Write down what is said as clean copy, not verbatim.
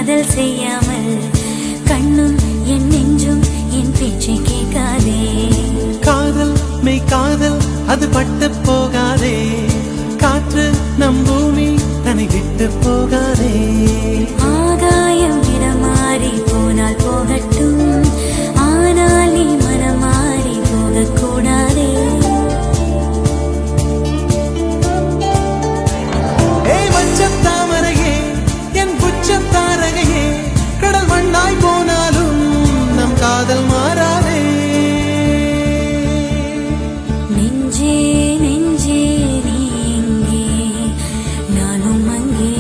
காதல் செய்யாமல் கண்ணும் என் நெஞ்சும் என் பேச்சை கேட்காதே. காதல் மெய் காதல் அது பட்டு போகாதே. காற்று நம் பூமி தன்னை விட்டு போகாதே. ஆகாயம் இடம் மாறி போனால் போகட்டும், ஆனால் நீ மனம் மாறி போகக்கூடாதே. தாமரையே என் புச்சத்தாரகையே, கடல் மண்ணாய் போனாலும் நம் காதல் மாறாதே. நெஞ்சே நெஞ்சே நீ எங்கே, நானும் அங்கே.